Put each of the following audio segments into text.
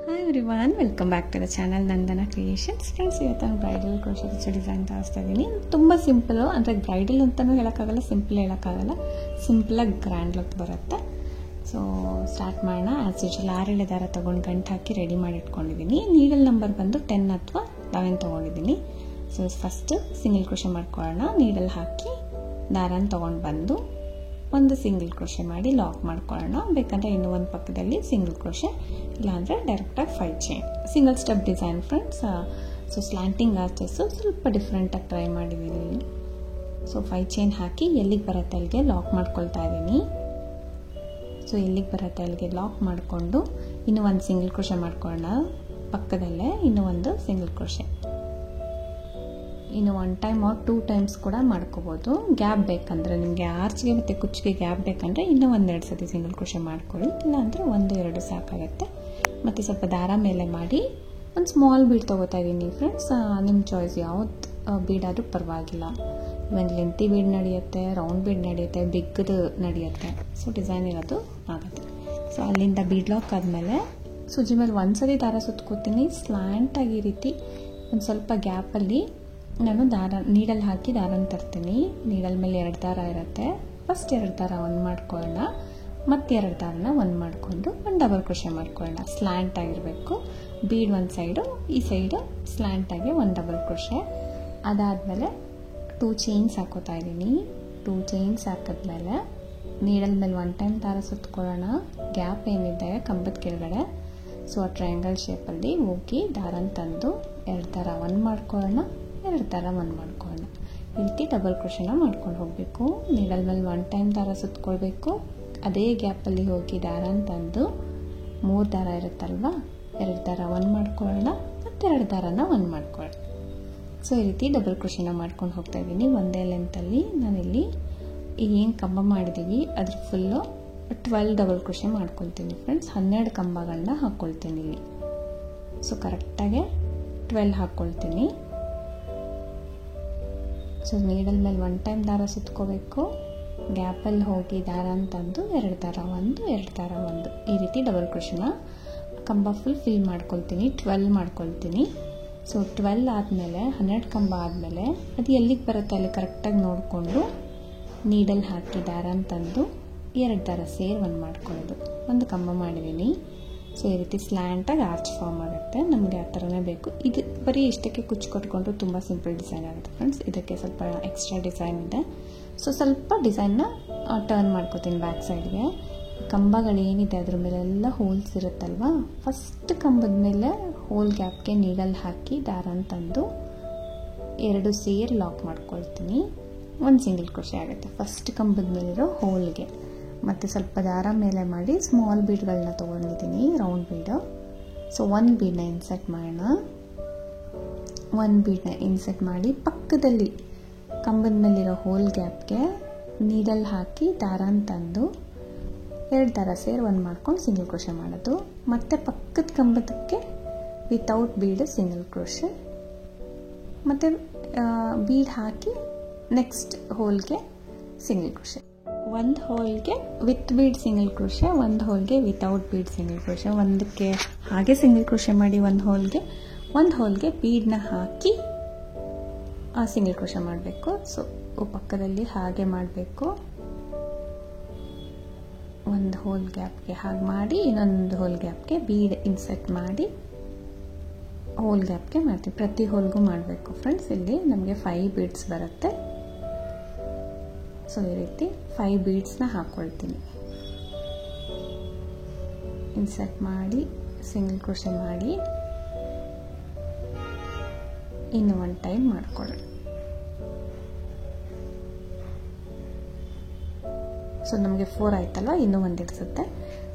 Hi everyone, welcome back to the channel Nandana creations. Friends, ಇವತ್ತು ನಾನು bridal crochet design ತೋರಿಸ್ತಾ ಇದ್ದೀನಿ. ತುಂಬ ಸಿಂಪಲು, ಅಂದರೆ ಬ್ರೈಡಲ್ ಅಂತಲೂ ಹೇಳೋಕ್ಕಾಗಲ್ಲ, ಸಿಂಪಲ್ ಹೇಳೋಕ್ಕಾಗಲ್ಲ, ಸಿಂಪಲಾಗಿ ಗ್ರ್ಯಾಂಡ್ ಲುಕ್ ಬರುತ್ತೆ. ಸೊ ಸ್ಟಾರ್ಟ್ ಮಾಡೋಣ. ಆ್ಯಸ್ ಯೂಶುವಲ್ 6 ದಾರ ತೊಗೊಂಡು ಗಂಟು ಹಾಕಿ ರೆಡಿ ಮಾಡಿ ಇಟ್ಕೊಂಡಿದ್ದೀನಿ. ನೀಡಲ್ ನಂಬರ್ ಬಂದು 10 ಅಥವಾ 11 ತೊಗೊಂಡಿದ್ದೀನಿ. ಸೊ ಫಸ್ಟು ಸಿಂಗಲ್ ಕ್ರೋಶೆ ಮಾಡ್ಕೊಳ್ಳೋಣ. ನೀಡಲ್ ಹಾಕಿ ದಾರನ ತೊಗೊಂಡು ಬಂದು ಒಂದು ಸಿಂಗಲ್ ಕ್ರೋಶೆ ಮಾಡಿ ಲಾಕ್ ಮಾಡ್ಕೊಳ್ಳೋಣ. ಬೇಕಂದರೆ ಇನ್ನೂ ಒಂದು ಪಕ್ಕದಲ್ಲಿ ಸಿಂಗಲ್ ಕ್ರೋಶೆ, ಇಲ್ಲಾಂದರೆ ಡೈರೆಕ್ಟಾಗಿ 5 chain. Single step design friends. So slanting arches ಸ್ವಲ್ಪ ಡಿಫ್ರೆಂಟಾಗಿ ಟ್ರೈ ಮಾಡಿದ್ದೀನಿ. ಸೊ 5 ಚೈನ್ ಹಾಕಿ ಎಲ್ಲಿಗೆ ಬರುತ್ತೆ ಅಲ್ಲಿಗೆ ಲಾಕ್ ಮಾಡ್ಕೊಳ್ತಾ ಇದ್ದೀನಿ. ಸೊ ಎಲ್ಲಿಗೆ ಬರುತ್ತೆ ಅಲ್ಲಿಗೆ ಲಾಕ್ ಮಾಡಿಕೊಂಡು ಇನ್ನೂ ಒಂದು ಸಿಂಗಲ್ ಕ್ರೋಶೆ ಮಾಡ್ಕೊಳ್ಳೋಣ. ಪಕ್ಕದಲ್ಲೇ ಇನ್ನೂ ಒಂದು ಸಿಂಗಲ್ ಕ್ರೋಶೆ. ಇನ್ನು 1 ಟೈಮ್ ಆರ್ 2 ಟೈಮ್ಸ್ ಕೂಡ ಮಾಡ್ಕೋಬೋದು. ಗ್ಯಾಪ್ ಬೇಕಂದರೆ, ನಿಮಗೆ ಆರ್ಚ್ಗೆ ಮತ್ತು ಕುಚ್ಚಿಗೆ ಗ್ಯಾಪ್ ಬೇಕಂದರೆ ಇನ್ನೂ 1-2 ಸತಿ ಸಿಂಗಲ್ ಕ್ರೋಶೆ ಮಾಡ್ಕೊಳ್ಳಿ. ಇಲ್ಲಾಂದರೆ 1-2 ಸಾಕಾಗುತ್ತೆ. ಮತ್ತು ಸ್ವಲ್ಪ ದಾರ ಮೇಲೆ ಮಾಡಿ ಒಂದು ಸ್ಮಾಲ್ ಬೀಡ್ ತೊಗೋತಾ ಇದ್ದೀನಿ ಫ್ರೆಂಡ್ಸ್. ನಿಮ್ಮ ಚಾಯ್ಸ್, ಯಾವ್ದು ಬೀಡಾದರೂ ಪರವಾಗಿಲ್ಲ. ಇವನ್ ಲೆಂತಿ ಬೀಡ್ ನಡೆಯುತ್ತೆ, ರೌಂಡ್ ಬೀಡ್ ನಡೆಯುತ್ತೆ, ಬಿಗ್ಗದು ನಡೆಯುತ್ತೆ. ಸೊ ಡಿಸೈನ್ ಇರೋದು ಆಗುತ್ತೆ. ಸೊ ಅಲ್ಲಿಂದ ಬೀಡ್ ಲಾಕ್ ಆದಮೇಲೆ ಸುಜಿ ಮೇಲೆ ಒಂದು ಸತಿ ದಾರ ಸುತ್ಕೋತೀನಿ. ಸ್ಲ್ಯಾಂಟಾಗಿ ಈ ರೀತಿ ಒಂದು ಸ್ವಲ್ಪ ಗ್ಯಾಪಲ್ಲಿ ನಾನು ನೀಡಲ್ ಹಾಕಿ ದಾರನ ತರ್ತೀನಿ. ನೀಡಲ್ ಮೇಲೆ 2 ದಾರ ಇರುತ್ತೆ. ಫಸ್ಟ್ 2 ದಾರ ಒಂದು ಮಾಡ್ಕೊಳ್ಳೋಣ, ಮತ್ತು 2 ದಾರನ ಒಂದು ಮಾಡಿಕೊಂಡು ಒಂದು ಡಬಲ್ ಕ್ರೋಶೆ ಮಾಡ್ಕೊಳ್ಳೋಣ. ಸ್ಲ್ಯಾಂಟ್ ಆಗಿರಬೇಕು. ಬೀಡ್ ಒಂದು ಸೈಡು, ಈ ಸೈಡು ಸ್ಲ್ಯಾಂಟಾಗಿ ಒಂದು ಡಬಲ್ ಕ್ರೋಶೆ. ಅದಾದಮೇಲೆ 2 ಚೈನ್ಸ್ ಹಾಕೋತಾ ಇದ್ದೀನಿ. 2 ಚೈನ್ಸ್ ಹಾಕಿದ್ಮೇಲೆ ನೀಡಲ್ ಮೇಲೆ 1 ಟೈಮ್ ದಾರ ಸುತ್ಕೊಳ್ಳೋಣ. ಗ್ಯಾಪ್ ಏನಿದೆ ಕಂಬದ ಕೆಳಗಡೆ, ಸೊ ಆ ಟ್ರಯಾಂಗಲ್ ಶೇಪಲ್ಲಿ ಹೋಗಿ ದಾರನ ತಂದು 2 ದಾರ ಒಂದು ಮಾಡ್ಕೊಳ್ಳೋಣ, 2 ದಾರ ಒಂದು ಮಾಡ್ಕೊಳ್ಳೋಣ. ಈ ರೀತಿ ಡಬಲ್ ಕ್ರೋಶೆನ ಮಾಡ್ಕೊಂಡು ಹೋಗಬೇಕು. ನೀಡಲ್ ಮೇಲೆ 1 ಟೈಮ್ ದಾರ ಸುತ್ಕೊಳ್ಬೇಕು. ಅದೇ ಗ್ಯಾಪಲ್ಲಿ ಹೋಗಿ ದಾರನ ತಂದು 3 ದಾರ ಇರುತ್ತಲ್ವ, 2 ದಾರ ಒಂದು ಮಾಡ್ಕೊಳ್ಳೋಣ, ಮತ್ತು 2 ದಾರನ ಒಂದು ಮಾಡ್ಕೊಳ್ಳೋಣ. ಸೊ ಈ ರೀತಿ ಡಬಲ್ ಕ್ರೋಶೆನ ಮಾಡ್ಕೊಂಡು ಹೋಗ್ತಾ ಇದ್ದೀನಿ. ಒಂದೇ ಲೆಂತಲ್ಲಿ ನಾನಿಲ್ಲಿ ಏನು ಕಂಬ ಮಾಡಿದ್ದೀವಿ ಅದ್ರ ಫುಲ್ಲು 12 ಡಬಲ್ ಕ್ರೋಶೆ ಮಾಡ್ಕೊಳ್ತೀನಿ ಫ್ರೆಂಡ್ಸ್. 12 ಕಂಬಗಳನ್ನ ಹಾಕ್ಕೊಳ್ತೀನಿ ಇಲ್ಲಿ. ಸೊ ಕರೆಕ್ಟಾಗೆ 12 ಹಾಕ್ಕೊಳ್ತೀನಿ. ಸೊ ನೀಡಲ್ ಮೇಲೆ 1 ಟೈಮ್ ದಾರ ಸುತ್ಕೋಬೇಕು. ಗ್ಯಾಪಲ್ಲಿ ಹೋಗಿ ದಾರ ಅಂತಂದು 2 ದಾರ ಒಂದು, 2 ದಾರ ಒಂದು, ಈ ರೀತಿ ಡಬಲ್ ಕ್ರೋಶೆನ ಕಂಬ ಫಿಲ್ ಮಾಡ್ಕೊಳ್ತೀನಿ. 12 ಮಾಡ್ಕೊಳ್ತೀನಿ. ಸೊ 12 ಆದಮೇಲೆ 12 ಕಂಬ ಆದಮೇಲೆ ಅದು ಎಲ್ಲಿಗೆ ಬರುತ್ತೆ ಅಲ್ಲಿ ಕರೆಕ್ಟಾಗಿ ನೋಡಿಕೊಂಡು ನೀಡಲ್ ಹಾಕಿ ದಾರ ಅಂತಂದು 2 ದಾರ ಸೇರಿ ಒಂದು ಮಾಡ್ಕೊಳ್ಳೋದು. ಒಂದು ಕಂಬ ಮಾಡಿದ್ದೀನಿ. ಸೊ ಈ ರೀತಿ ಸ್ಲ್ಯಾಂಟಾಗಿ ಆರ್ಚ್ ಫಾರ್ಮ್ ಆಗುತ್ತೆ. ನಮಗೆ ಆ ಥರನೇ ಬೇಕು. ಇದು ಬರೀ ಇಷ್ಟಕ್ಕೆ ಕುಚ್ಚು ಕೊಟ್ಕೊಂಡು ತುಂಬ ಸಿಂಪಲ್ ಡಿಸೈನ್ ಆಗುತ್ತೆ ಫ್ರೆಂಡ್ಸ್. ಇದಕ್ಕೆ ಸ್ವಲ್ಪ ಎಕ್ಸ್ಟ್ರಾ ಡಿಸೈನ್ ಇದೆ. ಸೊ ಸ್ವಲ್ಪ ಡಿಸೈನ್ನ ಟರ್ನ್ ಮಾಡ್ಕೋತೀನಿ ಬ್ಯಾಕ್ ಸೈಡ್ಗೆ. ಕಂಬಗಳೇನಿದೆ ಅದ್ರ ಮೇಲೆಲ್ಲ ಹೋಲ್ಸ್ ಇರುತ್ತಲ್ವ, ಫಸ್ಟ್ ಕಂಬದ ಮೇಲೆ ಹೋಲ್ ಗ್ಯಾಪ್ಗೆ ನೀಡಲ್ ಹಾಕಿ ದಾರ ತಂದು 2 ಸೇರಿ ಲಾಕ್ ಮಾಡ್ಕೊಳ್ತೀನಿ. ಒಂದು ಸಿಂಗಲ್ ಕ್ರೋಶೆ ಆಗುತ್ತೆ ಫಸ್ಟ್ ಕಂಬದ ಮೇಲಿರೋ ಹೋಲ್ಗೆ. ಮತ್ತು ಸ್ವಲ್ಪ ದಾರ ಮೇಲೆ ಮಾಡಿ ಸ್ಮಾಲ್ ಬೀಡ್ಗಳನ್ನ ತೊಗೊಂಡಿದ್ದೀನಿ, ರೌಂಡ್ ಬೀಡು. ಸೊ 1 ಬೀಡನ್ನ ಇನ್ಸರ್ಟ್ ಮಾಡೋಣ. 1 ಬೀಡನ್ನ ಇನ್ಸರ್ಟ್ ಮಾಡಿ ಪಕ್ಕದಲ್ಲಿ ಕಂಬದ ಮೇಲಿರೋ ಹೋಲ್ ಗ್ಯಾಪ್ಗೆ ನೀಡಲ್ ಹಾಕಿ ದಾರನ ತಂದು 2 ದಾರ ಸೇರಿ ಒಂದು ಮಾಡ್ಕೊಂಡು ಸಿಂಗಲ್ ಕ್ರೋಶೆ ಮಾಡೋದು. ಮತ್ತು ಪಕ್ಕದ ಕಂಬದಕ್ಕೆ ವಿತೌಟ್ ಬೀಡ್ ಸಿಂಗಲ್ ಕ್ರೋಶೆ, ಮತ್ತು ಬೀಡ್ ಹಾಕಿ ನೆಕ್ಸ್ಟ್ ಹೋಲ್ಗೆ ಸಿಂಗಲ್ ಕ್ರೋಶೆ. 1 ಹೋಲ್ಗೆ ವಿತ್ ಬೀಡ್ ಸಿಂಗಲ್ ಕ್ರೋಶೆ, 1 ಹೋಲ್ಗೆ ವಿತೌಟ್ ಬೀಡ್ ಸಿಂಗಲ್ ಕ್ರೋಶೆ. ಒಂದಕ್ಕೆ ಹಾಗೆ ಸಿಂಗಲ್ ಕ್ರೋಶೆ ಮಾಡಿ ಒಂದು ಹೋಲ್ಗೆ ಬೀಡನ್ನ ಹಾಕಿ ಸಿಂಗಲ್ ಕ್ರೋಶೆ ಮಾಡಬೇಕು. ಸೊ ಪಕ್ಕದಲ್ಲಿ ಹಾಗೆ ಮಾಡಬೇಕು. ಒಂದು ಹೋಲ್ ಗ್ಯಾಪ್ಗೆ ಹಾಗೆ ಮಾಡಿ ಇನ್ನೊಂದು ಹೋಲ್ ಗ್ಯಾಪ್ಗೆ ಬೀಡ್ ಇನ್ಸರ್ಟ್ ಮಾಡಿ ಹೋಲ್ ಗ್ಯಾಪ್ಗೆ ಮಾಡ್ತೀವಿ. ಪ್ರತಿ ಹೋಲ್ಗೂ ಮಾಡಬೇಕು ಫ್ರೆಂಡ್ಸ್. ಇಲ್ಲಿ ನಮಗೆ 5 ಬೀಡ್ಸ್ ಬರುತ್ತೆ. ಸೊ ಈ ರೀತಿ 5 ಬೀಡ್ಸ್ನ ಹಾಕ್ಕೊಳ್ತೀನಿ. ಇನ್ಸರ್ಟ್ ಮಾಡಿ ಸಿಂಗಲ್ ಕ್ರೋಶೆ ಮಾಡಿ ಇನ್ನು 1 ಟೈಮ್ ಮಾಡ್ಕೊಳ್ಳಿ. ಸೊ ನಮಗೆ 4 ಆಯ್ತಲ್ವ, ಇನ್ನೂ 1 ಇಡಿಸುತ್ತೆ.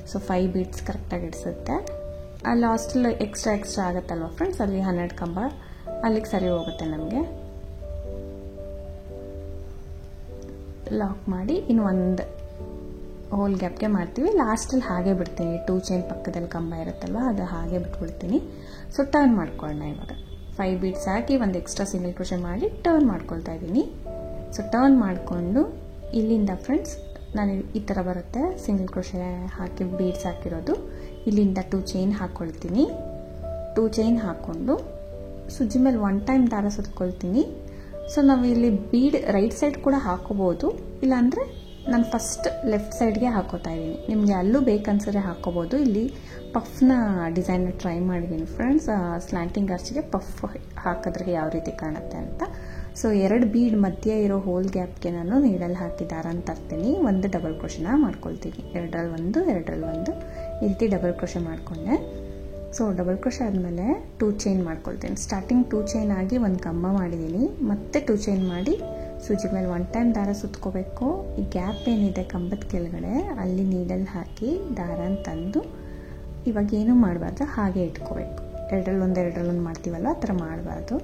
ಸೊ 5 ಬೀಡ್ಸ್ ಕರೆಕ್ಟಾಗಿ ಇಡಿಸುತ್ತೆ. ಆ ಲಾಸ್ಟಲ್ಲಿ ಎಕ್ಸ್ಟ್ರಾ ಆಗುತ್ತಲ್ವ ಫ್ರೆಂಡ್ಸ್, ಅಲ್ಲಿ 12 ಕಂಬ ಅಲ್ಲಿಗೆ ಸರಿ ಹೋಗುತ್ತೆ ನಮಗೆ. ಲಾಕ್ ಮಾಡಿ ಇನ್ನು 1 ಹೋಲ್ ಗ್ಯಾಪ್ಗೆ ಮಾಡ್ತೀವಿ. ಲಾಸ್ಟಲ್ಲಿ ಹಾಗೆ ಬಿಡ್ತೀನಿ. 2 ಚೈನ್ ಪಕ್ಕದಲ್ಲಿ ಕಂಬ ಇರುತ್ತಲ್ವ, ಅದು ಹಾಗೆ ಬಿಟ್ಬಿಡ್ತೀನಿ. ಸೊ ಟರ್ನ್ ಮಾಡ್ಕೊಳ್ಳೋಣ. ಇವಾಗ 5 ಬೀಡ್ಸ್ ಹಾಕಿ ಒಂದು ಎಕ್ಸ್ಟ್ರಾ ಸಿಂಗಲ್ ಕ್ರೋಶೆ ಮಾಡಿ ಟರ್ನ್ ಮಾಡ್ಕೊಳ್ತಾ ಇದ್ದೀನಿ. ಸೊ ಟರ್ನ್ ಮಾಡಿಕೊಂಡು ಇಲ್ಲಿಂದ ಫ್ರೆಂಡ್ಸ್ ನಾನು ಈ ಥರ ಬರುತ್ತೆ ಸಿಂಗಲ್ ಕ್ರೋಶೆ ಹಾಕಿ ಬೀಡ್ಸ್ ಹಾಕಿರೋದು. ಇಲ್ಲಿಂದ 2 ಚೈನ್ ಹಾಕ್ಕೊಳ್ತೀನಿ. 2 ಚೈನ್ ಹಾಕ್ಕೊಂಡು ಸುಜ್ಜಿ ಮೇಲೆ 1 ಟೈಮ್ ದಾರ ಸುತ್ಕೊಳ್ತೀನಿ. ಸೊ ನಾವು ಇಲ್ಲಿ ಬೀಡ್ ರೈಟ್ ಸೈಡ್ ಕೂಡ ಹಾಕೋಬಹುದು, ಇಲ್ಲಾಂದರೆ ನಾನು ಫಸ್ಟ್ ಲೆಫ್ಟ್ ಸೈಡ್ಗೆ ಹಾಕೋತಾ ಇದ್ದೀನಿ. ನಿಮಗೆ ಅಲ್ಲೂ ಬೇಕನ್ಸರೆ ಹಾಕೋಬಹುದು. ಇಲ್ಲಿ ಪಫ್ನ ಡಿಸೈನ್ ಟ್ರೈ ಮಾಡಿದ್ದೀನಿ ಫ್ರೆಂಡ್ಸ್, ಸ್ಲ್ಯಾಂಟಿಂಗ್ ಆರ್ಚಿಗೆ ಪಫ್ ಹಾಕಿದ್ರೆ ಯಾವ ರೀತಿ ಕಾಣುತ್ತೆ ಅಂತ. ಸೊ 2 ಬೀಡ್ ಮಧ್ಯೆ ಇರೋ ಹೋಲ್ ಗ್ಯಾಪ್ಗೆ ನಾನು ನೀಡಲ್ ಹಾಕಿ ದಾರನ ತರ್ತೀನಿ. ಒಂದು ಡಬಲ್ ಕ್ರೋಶನ ಮಾಡ್ಕೊಳ್ತೀನಿ. 2ರಲ್ಲಿ 1, 2ರಲ್ಲಿ 1 ಈ ರೀತಿ ಡಬಲ್ ಕ್ರೋಶ ಮಾಡಿಕೊಂಡೆ. ಸೊ ಡಬಲ್ ಕ್ರೋಶ ಆದಮೇಲೆ 2 ಚೈನ್ ಮಾಡ್ಕೊಳ್ತೀನಿ. ಸ್ಟಾರ್ಟಿಂಗ್ 2 ಚೈನ್ ಆಗಿ ಒಂದು ಕಂಬ ಮಾಡಿದ್ದೀನಿ, ಮತ್ತೆ 2 ಚೈನ್ ಮಾಡಿ ಸೂಜಿ ಮೇಲೆ 1 ಟೈಮ್ ದಾರ ಸುತ್ಕೋಬೇಕು. ಈ ಗ್ಯಾಪ್ ಏನಿದೆ ಕಂಬದ ಕೆಳಗಡೆ ಅಲ್ಲಿ ನೀಡಲ್ ಹಾಕಿ ದಾರನ ತಂದು ಇವಾಗ ಏನೂ ಮಾಡಬಾರ್ದು, ಹಾಗೆ ಇಟ್ಕೋಬೇಕು. 2ರಲ್ಲಿ 1, 2ರಲ್ಲಿ 1 ಮಾಡ್ತೀವಲ್ಲ ಆ ಥರ ಮಾಡಬಾರ್ದು.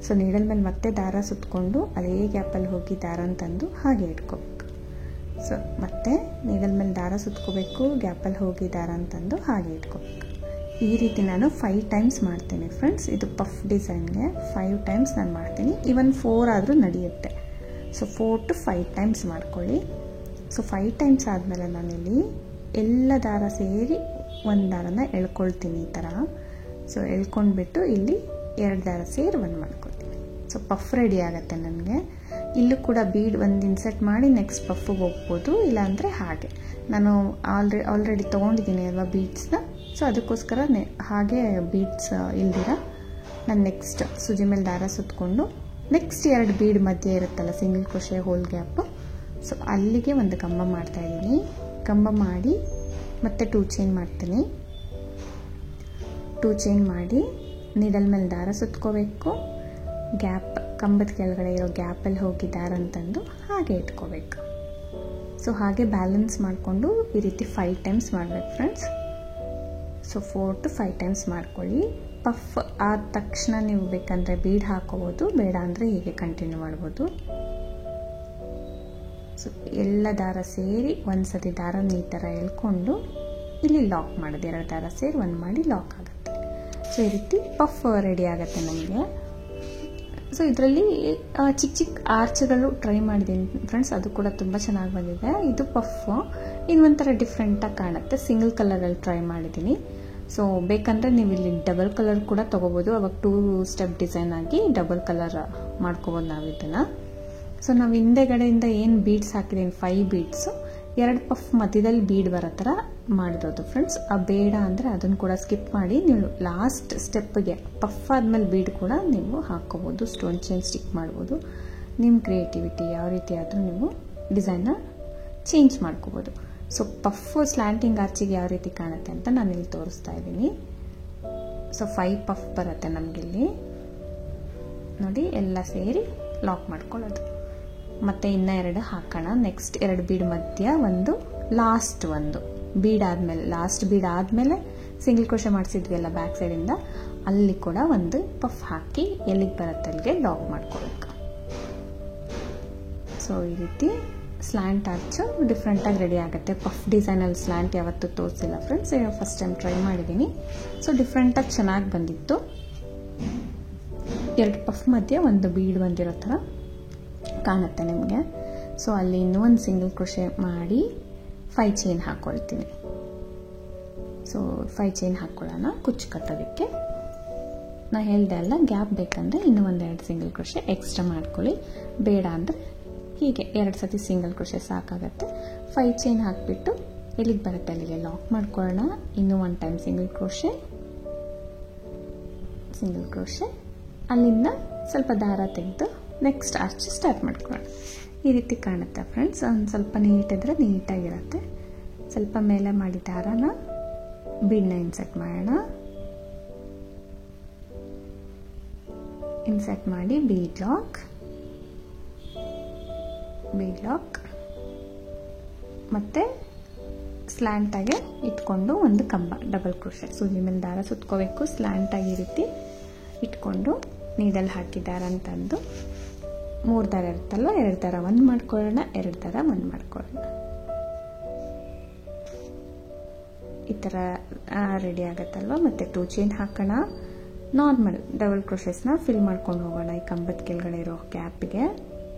ಸೊ ನೀಡಲ್ ಮೇಲೆ ಮತ್ತೆ ದಾರ ಸುತ್ಕೊಂಡು ಅದೇ ಗ್ಯಾಪಲ್ಲಿ ಹೋಗಿ ದಾರನ ತಂದು ಹಾಗೆ ಇಟ್ಕೋಬೇಕು. ಸೊ ಮತ್ತೆ ನೀಡಲ್ ಮೇಲೆ ದಾರ ಸುತ್ಕೋಬೇಕು, ಗ್ಯಾಪಲ್ಲಿ ಹೋಗಿ ದಾರನ ತಂದು ಹಾಗೆ ಇಟ್ಕೋಬೇಕು. ಈ ರೀತಿ ನಾನು 5 ಟೈಮ್ಸ್ ಮಾಡ್ತೀನಿ ಫ್ರೆಂಡ್ಸ್. ಇದು ಪಫ್ ಡಿಸೈನ್ಗೆ 5 ಟೈಮ್ಸ್ ನಾನು ಮಾಡ್ತೀನಿ. ಈವನ್ 4 ಆದರೂ ನಡೆಯುತ್ತೆ. ಸೊ 4 to 5 ಟೈಮ್ಸ್ ಮಾಡ್ಕೊಳ್ಳಿ. ಸೊ 5 ಟೈಮ್ಸ್ ಆದಮೇಲೆ ನಾನಿಲ್ಲಿ ಎಲ್ಲ ದಾರ ಸೇರಿ ಒಂದು ದಾರನ ಎಳ್ಕೊಳ್ತೀನಿ ಈ ಥರ. ಸೊ ಎಳ್ಕೊಂಡ್ಬಿಟ್ಟು ಇಲ್ಲಿ 2 ದಾರ ಸೇರಿ 1 ಮಾಡ್ಕೊಳ್ತೀನಿ. ಸೊ ಪಫ್ ರೆಡಿ ಆಗುತ್ತೆ ನನಗೆ. ಇಲ್ಲೂ ಕೂಡ ಬೀಡ್ ಒಂದು ಇನ್ಸರ್ಟ್ ಮಾಡಿ ನೆಕ್ಸ್ಟ್ ಪಫ್ಗೆ ಹೋಗ್ಬೋದು, ಇಲ್ಲಾಂದರೆ ಹಾಗೆ ನಾನು ಆಲ್ರೆಡಿ ತೊಗೊಂಡಿದ್ದೀನಿ ಅಲ್ವಾ ಬೀಡ್ಸ್ನ. ಸೊ ಅದಕ್ಕೋಸ್ಕರ ಹಾಗೆ ಬೀಡ್ಸ್ ಇಲ್ದಿರ ನಾನು ನೆಕ್ಸ್ಟ್ ಸೂಜಿ ಮೇಲೆ ದಾರ ಸುತ್ಕೊಂಡು ನೆಕ್ಸ್ಟ್ 2 ಬೀಡ್ ಮಧ್ಯೆ ಇರುತ್ತಲ್ಲ single crochet hole gap, so ಅಲ್ಲಿಗೆ ಒಂದು ಕಂಬ ಮಾಡ್ತಾಯಿದ್ದೀನಿ. ಕಂಬ ಮಾಡಿ ಮತ್ತೆ 2 ಚೈನ್ ಮಾಡ್ತೀನಿ. 2 ಚೈನ್ ಮಾಡಿ ನೀಡಲ್ ಮೇಲೆ ದಾರ ಸುತ್ಕೋಬೇಕು. ಗ್ಯಾಪ್ ಕಂಬದ ಕೆಳಗಡೆ ಇರೋ ಗ್ಯಾಪಲ್ಲಿ ಹೋಗಿ ದಾರ ಅಂತಂದು ಹಾಗೆ ಇಟ್ಕೋಬೇಕು. ಸೊ ಹಾಗೆ ಬ್ಯಾಲೆನ್ಸ್ ಮಾಡಿಕೊಂಡು ಈ ರೀತಿ 5 ಟೈಮ್ಸ್ ಮಾಡಬೇಕು ಫ್ರೆಂಡ್ಸ್. ಸೊ 4 to 5 ಟೈಮ್ಸ್ ಮಾಡ್ಕೊಳ್ಳಿ. ಪಫ್ ಆದ ತಕ್ಷಣ ನೀವು ಬೇಕಂದರೆ ಬೀಡ್ ಹಾಕೋಬೋದು, ಬೇಡ ಅಂದರೆ ಹೀಗೆ ಕಂಟಿನ್ಯೂ ಮಾಡ್ಬೋದು. ಸೊ ಎಲ್ಲ ದಾರ ಸೇರಿ ಒಂದು ಸತಿ ದಾರನ ಈ ಥರ ಎಳ್ಕೊಂಡು ಇಲ್ಲಿ ಲಾಕ್ ಮಾಡೋದು. 2 ದಾರ ಸೇರಿ 1 ಮಾಡಿ ಲಾಕ್ ಆಗುತ್ತೆ. ಸೊ ಈ ರೀತಿ ಪಫ್ ರೆಡಿ ಆಗುತ್ತೆ ನನಗೆ. ಸೊ ಇದರಲ್ಲಿ ಚಿಕ್ಕ ಚಿಕ್ಕ ಆರ್ಚ್ಗಳು ಟ್ರೈ ಮಾಡಿದ್ದೀನಿ ಫ್ರೆಂಡ್ಸ್, ಅದು ಕೂಡ ತುಂಬ ಚೆನ್ನಾಗಿ ಬಂದಿದೆ. ಇದು ಪಫ್ ಇನ್ನೊಂಥರ ಡಿಫ್ರೆಂಟಾಗಿ ಕಾಣುತ್ತೆ. ಸಿಂಗಲ್ ಕಲರಲ್ಲಿ ಟ್ರೈ ಮಾಡಿದ್ದೀನಿ. ಸೊ ಬೇಕಂದರೆ ನೀವು ಇಲ್ಲಿ ಡಬಲ್ ಕಲರ್ ಕೂಡ ತೊಗೋಬೋದು. ಅವಾಗ 2 ಸ್ಟೆಪ್ ಡಿಸೈನ್ ಆಗಿ ಡಬಲ್ ಕಲರ್ ಮಾಡ್ಕೋಬೋದು ನಾವು ಇದನ್ನು. ಸೊ ನಾವು ಹಿಂದೆಗಡೆಯಿಂದ ಏನು ಬೀಡ್ಸ್ ಹಾಕಿದ್ದೀನಿ 5 ಬೀಡ್ಸು 2 ಪಫ್ ಮಧ್ಯದಲ್ಲಿ ಬೀಡ್ ಬರೋ ಥರ ಮಾಡಿರೋದು ಫ್ರೆಂಡ್ಸ್. ಆ ಬೇಡ ಅಂದರೆ ಅದನ್ನು ಕೂಡ ಸ್ಕಿಪ್ ಮಾಡಿ ನೀವು ಲಾಸ್ಟ್ ಸ್ಟೆಪ್ಗೆ ಪಫ್ ಆದಮೇಲೆ ಬೀಡ್ ಕೂಡ ನೀವು ಹಾಕ್ಕೋಬೋದು. ಸ್ಟೋನ್ ಚೈನ್ ಸ್ಟಿಕ್ ಮಾಡ್ಬೋದು. ನಿಮ್ಮ ಕ್ರಿಯೇಟಿವಿಟಿ ಯಾವ ರೀತಿ ಆದರೂ ನೀವು ಡಿಸೈನ್ನ ಚೇಂಜ್ ಮಾಡ್ಕೋಬೋದು. ಸೊ ಪಫ್ ಸ್ಲ್ಯಾಂಟಿಂಗ್ ಆರ್ಚಿಗೆ ಯಾವ ರೀತಿ ಕಾಣುತ್ತೆ ಅಂತ ನಾನು ಇಲ್ಲಿ ತೋರಿಸ್ತಾ ಇದ್ದೀನಿ. ಸೊ 5 ಪಫ್ ಬರುತ್ತೆ ನಮಗಿಲ್ಲಿ ನೋಡಿ, ಎಲ್ಲ ಸೇರಿ ಲಾಕ್ ಮಾಡ್ಕೊಳ್ಳೋದು. ಮತ್ತು ಇನ್ನೂ 2 ಹಾಕೋಣ. ನೆಕ್ಸ್ಟ್ 2 ಬೀಡ್ ಮಧ್ಯ ಒಂದು ಲಾಸ್ಟ್ ಒಂದು ಬೀಡ್ ಆದಮೇಲೆ ಲಾಸ್ಟ್ ಬೀಡ್ ಆದಮೇಲೆ ಸಿಂಗಲ್ ಕ್ರೋಶೆ ಮಾಡಿಸಿದ್ವಿ ಅಲ್ಲ ಬ್ಯಾಕ್ ಸೈಡಿಂದ, ಅಲ್ಲಿ ಕೂಡ ಒಂದು ಪಫ್ ಹಾಕಿ ಎಲ್ಲಿಗೆ ಬರುತ್ತೆ ಅಲ್ಲಿಗೆ ಲಾಕ್ ಮಾಡ್ಕೋಬೇಕು. ಸೊ ಈ ರೀತಿ ಸ್ಲ್ಯಾಂಟ್ ಆರ್ಚು ಡಿಫ್ರೆಂಟಾಗಿ ರೆಡಿ ಆಗುತ್ತೆ. ಪಫ್ ಡಿಸೈನಲ್ಲಿ ಸ್ಲ್ಯಾಂಟ್ ಯಾವತ್ತೂ ತೋರಿಸಿಲ್ಲ ಫ್ರೆಂಡ್ಸ್, ಫಸ್ಟ್ ಟೈಮ್ ಟ್ರೈ ಮಾಡಿದ್ದೀನಿ. ಸೊ ಡಿಫ್ರೆಂಟಾಗಿ ಚೆನ್ನಾಗಿ ಬಂದಿತ್ತು. 2 ಪಫ್ ಮಧ್ಯೆ ಒಂದು ಬೀಡ್ ಬಂದಿರೋ ಥರ ಕಾಣುತ್ತೆ ನಿಮಗೆ. ಸೊ ಅಲ್ಲಿ ಇನ್ನೂ ಒಂದು ಸಿಂಗಲ್ ಕ್ರೋಶೆ ಮಾಡಿ 5 ಚೈನ್ ಹಾಕ್ಕೊಳ್ತೀನಿ. ಸೊ 5 ಚೈನ್ ಹಾಕ್ಕೊಳ್ಳೋಣ ಕುಚ್ಚು ಕಟ್ಟೋದಕ್ಕೆ. ನಾ ಹೇಳ್ದೆ ಅಲ್ಲ, ಗ್ಯಾಪ್ ಬೇಕಂದರೆ ಇನ್ನೂ 1-2 ಸಿಂಗಲ್ ಕ್ರೋಶೆ ಎಕ್ಸ್ಟ್ರಾ ಮಾಡ್ಕೊಳ್ಳಿ, ಬೇಡ ಅಂದರೆ ಹೀಗೆ 2 ಸತಿ ಸಿಂಗಲ್ ಕ್ರೋಶೆ ಸಾಕಾಗತ್ತೆ. 5 ಚೈನ್ ಹಾಕಿಬಿಟ್ಟು ಎಲ್ಲಿಗೆ ಬರುತ್ತೆ ಅಲ್ಲಿಗೆ ಲಾಕ್ ಮಾಡ್ಕೊಳ್ಳೋಣ. ಇನ್ನೂ 1 ಟೈಮ್ ಸಿಂಗಲ್ ಕ್ರೋಶೆ ಅಲ್ಲಿಂದ ಸ್ವಲ್ಪ ದಾರ ತೆಗೆದು ನೆಕ್ಸ್ಟ್ ಆರ್ಚ್ ಸ್ಟಾರ್ಟ್ ಮಾಡ್ಕೊಳ್ಳೋಣ. ಈ ರೀತಿ ಕಾಣುತ್ತೆ ಫ್ರೆಂಡ್ಸ್. ಒಂದು ಸ್ವಲ್ಪ ನೀಟಿದ್ರೆ ನೀಟಾಗಿರುತ್ತೆ. ಸ್ವಲ್ಪ ಮೇಲೆ ಮಾಡಿ ದಾರನ ಬೀಡ್ನ ಇನ್ಸರ್ಟ್ ಮಾಡೋಣ. ಇನ್ಸರ್ಟ್ ಮಾಡಿ ಬೀಡ್ ಲಾಕ್ ಮತ್ತು ಸ್ಲ್ಯಾಂಟಾಗೆ ಇಟ್ಕೊಂಡು ಒಂದು ಕಂಬ ಡಬಲ್ ಕ್ರೋಶೆ ಸೂಜಿ ಮೇಲೆ ದಾರ ಸುತ್ಕೋಬೇಕು. ಸ್ಲ್ಯಾಂಟಾಗಿ ಈ ರೀತಿ ಇಟ್ಕೊಂಡು ನೀಡಲ್ ಹಾಕಿ ದಾರ ಅಂತಂದು 3 ದಾರ ಇರುತ್ತಲ್ವ, 2 ದಾರ 1 ಮಾಡ್ಕೊಳ್ಳೋಣ, 2 ದಾರ 1 ಮಾಡ್ಕೊಳ್ಳೋಣ. ಈ ಥರ ರೆಡಿ ಆಗುತ್ತಲ್ವ. ಮತ್ತು 2 ಚೈನ್ ಹಾಕೋಣ. ನಾರ್ಮಲ್ ಡಬಲ್ ಕ್ರೋಶೆಸ್ನ ಫಿಲ್ ಮಾಡ್ಕೊಂಡು ಹೋಗೋಣ. ಈ ಕಂಬದ ಕೆಳಗಡೆ ಇರೋ ಗ್ಯಾಪಿಗೆ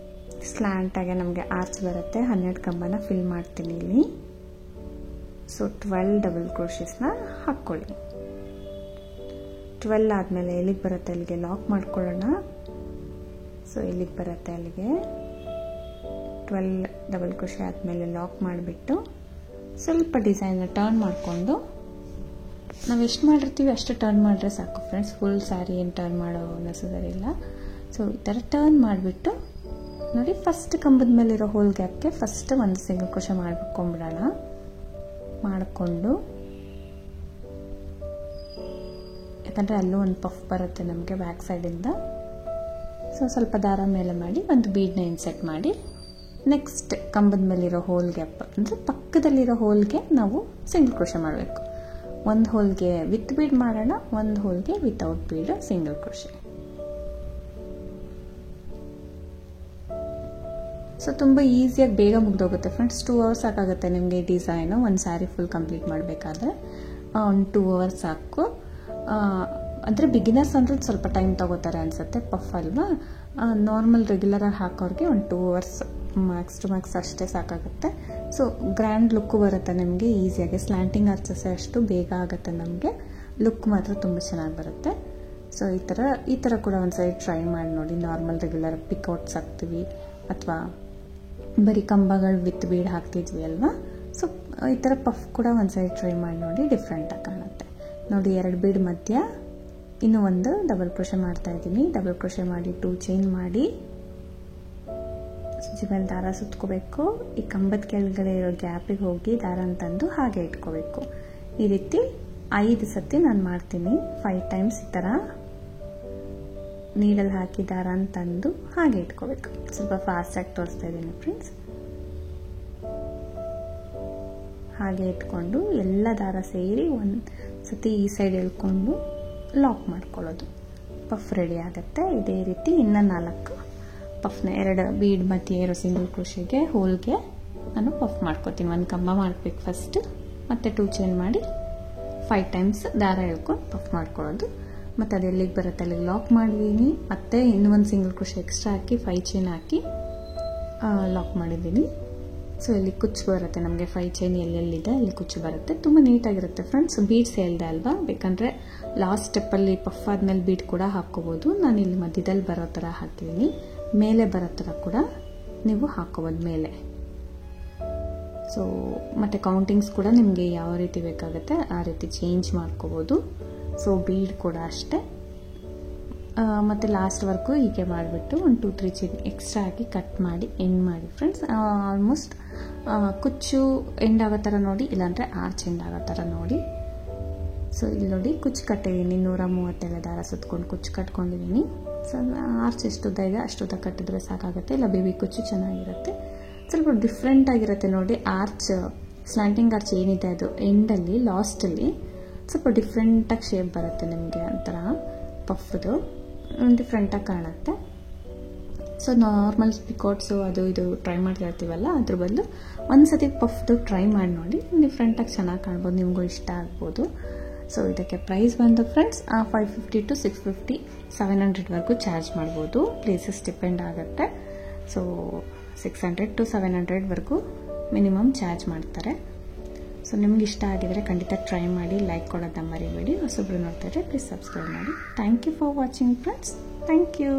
ಸ್ಲ್ಯಾಂಟಾಗೆ ನಮಗೆ ಆರ್ಚ್ ಬರುತ್ತೆ. 12 ಕಂಬನ ಫಿಲ್ ಮಾಡ್ತೀನಿ ಇಲ್ಲಿ. ಸೊ 12 ಡಬಲ್ ಕ್ರೋಶಸ್ನ ಹಾಕ್ಕೊಳ್ಳಿ. 12 ಆದಮೇಲೆ ಎಲ್ಲಿಗೆ ಬರುತ್ತೆ ಅಲ್ಲಿಗೆ ಲಾಕ್ ಮಾಡ್ಕೊಳ್ಳೋಣ. ಸೊ ಎಲ್ಲಿಗೆ ಬರುತ್ತೆ ಅಲ್ಲಿಗೆ 12 ಡಬಲ್ ಕ್ರೋಶೆ ಆದಮೇಲೆ ಲಾಕ್ ಮಾಡಿಬಿಟ್ಟು ಸ್ವಲ್ಪ ಡಿಸೈನ್ನ ಟರ್ನ್ ಮಾಡಿಕೊಂಡು, ನಾವು ಎಷ್ಟು ಮಾಡಿರ್ತೀವಿ ಅಷ್ಟು ಟರ್ನ್ ಮಾಡಿದ್ರೆ ಸಾಕು ಫ್ರೆಂಡ್ಸ್. ಫುಲ್ ಸ್ಯಾರಿ ಏನು ಟರ್ನ್ ಮಾಡೋ ನೆಸಸರಿ ಇಲ್ಲ. ಸೊ ಈ ಥರ ಟರ್ನ್ ಮಾಡಿಬಿಟ್ಟು ನೋಡಿ, ಫಸ್ಟ್ ಕಂಬದ ಮೇಲಿರೋ ಹೋಲ್ ಗ್ಯಾಪ್ಗೆ ಫಸ್ಟ್ ಒಂದು ಸಿಂಗಲ್ ಕ್ರೋಶೆ ಮಾಡ್ಕೊಂಡ್ಬಿಡೋಣ. ಮಾಡಿಕೊಂಡು, ಯಾಕಂದರೆ ಅಲ್ಲೂ ಒಂದು ಪಫ್ ಬರುತ್ತೆ ನಮಗೆ ಬ್ಯಾಕ್ ಸೈಡಿಂದ. ಸೊ ಸ್ವಲ್ಪ ದಾರ ಮೇಲೆ ಮಾಡಿ ಒಂದು ಬೀಡನ್ನ ಇನ್ಸೆಟ್ ಮಾಡಿ, ನೆಕ್ಸ್ಟ್ ಕಂಬದ ಮೇಲಿರೋ ಹೋಲ್ ಗ್ಯಾಪ್ ಅಂದರೆ ಪಕ್ಕದಲ್ಲಿರೋ ಹೋಲ್ಗೆ ನಾವು ಸಿಂಗಲ್ ಕ್ರೋಶೆ ಮಾಡಬೇಕು. ಒಂದು ಹೋಲ್ಗೆ ವಿತ್ ಬೀಡ್ ಮಾಡೋಣ, ಒಂದು ಹೋಲ್ಗೆ without bead single crochet. So ತುಂಬ ಈಸಿಯಾಗಿ ಬೇಗ ಮುಗ್ದೋಗುತ್ತೆ ಫ್ರೆಂಡ್ಸ್. 2 hours ಸಾಕಾಗುತ್ತೆ ನಿಮಗೆ ಡಿಸೈನು ಒಂದು ಸ್ಯಾರಿ ಫುಲ್ ಕಂಪ್ಲೀಟ್ ಮಾಡಬೇಕಾದ್ರೆ. ಒಂದು 2 hours ಸಾಕು. ಅಂದರೆ ಬಿಗಿನರ್ಸ್ ಅಂದರೆ ಸ್ವಲ್ಪ ಟೈಮ್ ತೊಗೋತಾರೆ ಅನಿಸುತ್ತೆ, ಪಫ್ ಅಲ್ವಾ. ನಾರ್ಮಲ್ ರೆಗ್ಯುಲರಾಗಿ ಹಾಕೋರಿಗೆ ಒಂದು 2 hours ಮ್ಯಾಕ್ಸ್ ಟು ಮ್ಯಾಕ್ಸ್ ಅಷ್ಟೇ ಸಾಕಾಗುತ್ತೆ. ಸೊ ಗ್ರ್ಯಾಂಡ್ ಲುಕ್ಕು ಬರುತ್ತೆ ನಿಮಗೆ ಈಸಿಯಾಗಿ. ಸ್ಲ್ಯಾಂಟಿಂಗ್ ಆರ್ಚಸ್ ಅಷ್ಟು ಬೇಗ ಆಗುತ್ತೆ ನಮಗೆ, ಲುಕ್ ಮಾತ್ರ ತುಂಬ ಚೆನ್ನಾಗಿ ಬರುತ್ತೆ. ಸೊ ಈ ಥರ ಕೂಡ ಒಂದು ಸರಿ ಟ್ರೈ ಮಾಡಿ ನೋಡಿ. ನಾರ್ಮಲ್ ರೆಗ್ಯುಲರ್ ಪಿಕೌಟ್ಸ್ ಹಾಕ್ತೀವಿ ಅಥವಾ ಬರೀ ಕಂಬಗಳು ವಿತ್ ಬೀಡ್ ಹಾಕ್ತಿದ್ವಿ ಅಲ್ವಾ. ಸೊ ಈ ಥರ ಪಫ್ ಕೂಡ ಒಂದು ಸರಿ ಟ್ರೈ ಮಾಡಿ ನೋಡಿ, ಡಿಫ್ರೆಂಟಾಗಿ ಕಾಣುತ್ತೆ. ನೋಡಿ 2 ಬೀಡ್ ಮಧ್ಯ ಇನ್ನೂ ಒಂದು ಡಬಲ್ ಕ್ರೋಶೆ ಮಾಡ್ತಾ ಇದ್ದೀನಿ. ಡಬಲ್ ಕ್ರೋಶೆ ಮಾಡಿ 2 ಚೈನ್ ಮಾಡಿ ಸೂಜಿ ಮೇಲೆ ದಾರ ಸುತ್ಕೋಬೇಕು. ಈ ಕಂಬದ ಕೆಳಗಡೆ ಇರೋ ಗ್ಯಾಪಿಗೆ ಹೋಗಿ ದಾರ ತಂದು ಹಾಗೆ ಇಟ್ಕೋಬೇಕು. ಈ ರೀತಿ 5 ಸತಿ ನಾನು ಮಾಡ್ತೀನಿ. 5 ಟೈಮ್ಸ್ ಈ ಥರ ನೀಡಲ್ಲಿ ಹಾಕಿ ದಾರ ತಂದು ಹಾಗೆ ಇಟ್ಕೋಬೇಕು. ಸ್ವಲ್ಪ ಫಾಸ್ಟಾಗಿ ತೋರಿಸ್ತಾ ಇದ್ದೀನಿ ಫ್ರೆಂಡ್ಸ್. ಹಾಗೆ ಇಟ್ಕೊಂಡು ಎಲ್ಲ ದಾರ ಸೇರಿ ಒಂದು ಸತಿ ಈ ಸೈಡ್ ಎಳ್ಕೊಂಡು ಲಾಕ್ ಮಾಡ್ಕೊಳ್ಳೋದು. ಪಫ್ ರೆಡಿ ಆಗುತ್ತೆ. ಇದೇ ರೀತಿ ಇನ್ನೂ 4 ಪಫ್ನ 2 ಬೀಡ್ ಮಧ್ಯೆ ಇರೋ ಸಿಂಗಲ್ ಕ್ರೋಶೆಗೆ ಹೋಲ್ಗೆ ನಾನು ಪಫ್ ಮಾಡ್ಕೊತೀನಿ. ಒಂದು ಕಂಬ ಮಾಡಬೇಕು ಫಸ್ಟ್, ಮತ್ತು 2 ಚೈನ್ ಮಾಡಿ 5 ಟೈಮ್ಸ್ ದಾರ ಎಳ್ಕೊಂಡು ಪಫ್ ಮಾಡ್ಕೊಳ್ಳೋದು. ಮತ್ತು ಅದು ಎಲ್ಲಿಗೆ ಬರುತ್ತೆ ಅಲ್ಲಿಗೆ ಲಾಕ್ ಮಾಡಿದ್ದೀನಿ. ಮತ್ತು ಇನ್ನೂ ಒಂದು ಸಿಂಗಲ್ ಕ್ರೋಶೆ ಎಕ್ಸ್ಟ್ರಾ ಹಾಕಿ 5 ಚೈನ್ ಹಾಕಿ ಲಾಕ್ ಮಾಡಿದ್ದೀನಿ. ಸೊ ಇಲ್ಲಿ ಕುಚ್ಚು ಬರುತ್ತೆ ನಮಗೆ. 5 ಚೈನ್ ಎಲ್ಲೆಲ್ಲಿದೆ ಅಲ್ಲಿ ಕುಚ್ಚು ಬರುತ್ತೆ. ತುಂಬ ನೀಟಾಗಿರುತ್ತೆ ಫ್ರೆಂಡ್ಸ್. ಬೀಡ್ಸ್ ಹೇಳ್ದೆ ಅಲ್ವಾ, ಬೇಕಂದರೆ ಲಾಸ್ಟ್ ಸ್ಟೆಪ್ಪಲ್ಲಿ ಪಫ್ ಆದಮೇಲೆ ಬೀಡ್ ಕೂಡ ಹಾಕ್ಕೋಬೋದು. ನಾನು ಇಲ್ಲಿ ಮಧ್ಯದಲ್ಲಿ ಬರೋ ಥರ ಹಾಕಿದ್ದೀನಿ. ಮೇಲೆ ಬರೋ ಥರ ಕೂಡ ನೀವು ಹಾಕ್ಕೋಬೋದು ಮೇಲೆ. ಸೊ ಮತ್ತು ಕೌಂಟಿಂಗ್ಸ್ ಕೂಡ ನಿಮಗೆ ಯಾವ ರೀತಿ ಬೇಕಾಗುತ್ತೆ ಆ ರೀತಿ ಚೇಂಜ್ ಮಾಡ್ಕೋಬೋದು. ಸೊ ಬೀಡ್ ಕೂಡ ಅಷ್ಟೇ. ಮತ್ತು ಲಾಸ್ಟ್ವರೆಗೂ ಹೀಗೆ ಮಾಡಿಬಿಟ್ಟು ಒಂದು 2-3 ಚೈನ್ ಎಕ್ಸ್ಟ್ರಾ ಹಾಕಿ ಕಟ್ ಮಾಡಿ ಎಂಡ್ ಮಾಡಿ ಫ್ರೆಂಡ್ಸ್. ಆಲ್ಮೋಸ್ಟ್ ಕುಚ್ಚು ಎಂಡ್ ಆಗೋ ಥರ ನೋಡಿ, ಇಲ್ಲಾಂದರೆ ಆರ್ಚ್ ಎಂಡ್ ಆಗೋ ಥರ ನೋಡಿ. ಸೊ ಇಲ್ಲಿ ನೋಡಿ ಕುಚ್ಚು ಕಟ್ಟಿದ್ದೀನಿ. 137 ದಾರ ಸುತ್ಕೊಂಡು ಕುಚ್ಚು ಕಟ್ಕೊಂಡಿದ್ದೀನಿ. ಸೊ ಆರ್ಚ್ ಎಷ್ಟುದ್ದ ಇದೆ ಅಷ್ಟುದ್ದ ಕಟ್ಟಿದ್ರೆ ಸಾಕಾಗುತ್ತೆ. ಇಲ್ಲ ಬೇಬಿ ಕುಚ್ಚು ಚೆನ್ನಾಗಿರುತ್ತೆ, ಸ್ವಲ್ಪ ಡಿಫ್ರೆಂಟ್ ಆಗಿರುತ್ತೆ ನೋಡಿ. ಆರ್ಚ್ ಸ್ಲ್ಯಾಂಟಿಂಗ್ ಆರ್ಚ್ ಏನಿದೆ ಅದು ಎಂಡಲ್ಲಿ ಲಾಸ್ಟಲ್ಲಿ ಸ್ವಲ್ಪ ಡಿಫ್ರೆಂಟಾಗಿ ಶೇಪ್ ಬರುತ್ತೆ ನಿಮಗೆ. ಒಂಥರ ಪಫ್ದು ಡಿಫ್ರೆಂಟಾಗಿ ಕಾಣುತ್ತೆ. ಸೊ ನಾರ್ಮಲ್ ಪಿಕೋಟ್ಸು ಅದು ಇದು ಟ್ರೈ ಮಾಡ್ತಾ ಇರ್ತೀವಲ್ಲ, ಅದ್ರ ಬದಲು ಒಂದು ಸತಿ ಪಫ್ದು ಟ್ರೈ ಮಾಡಿ ನೋಡಿ, ಡಿಫ್ರೆಂಟಾಗಿ ಚೆನ್ನಾಗಿ ಕಾಣ್ಬೋದು, ನಿಮಗೂ ಇಷ್ಟ ಆಗ್ಬೋದು. ಸೊ ಇದಕ್ಕೆ ಪ್ರೈಸ್ ಬಂದು ಫ್ರೆಂಡ್ಸ್ 550 to 650 700ವರೆಗೂ ಚಾರ್ಜ್ ಮಾಡ್ಬೋದು. ಪ್ಲೇಸಸ್ ಡಿಪೆಂಡ್ ಆಗುತ್ತೆ. ಸೊ 600 to 700ವರೆಗೂ ಮಿನಿಮಮ್ ಚಾರ್ಜ್ ಮಾಡ್ತಾರೆ. ಸೊ ನಿಮ್ಗೆ ಇಷ್ಟ ಆಗಿದರೆ ಖಂಡಿತ ಟ್ರೈ ಮಾಡಿ. ಲೈಕ್ ಕೊಡೋದನ್ನ ಮರಿಬೇಡಿ. ಹೊಸಬ್ರು ನೋಡ್ತಾರೆ ಪ್ಲೀಸ್ ಸಬ್ಸ್ಕ್ರೈಬ್ ಮಾಡಿ. Thank you for watching friends. Thank you.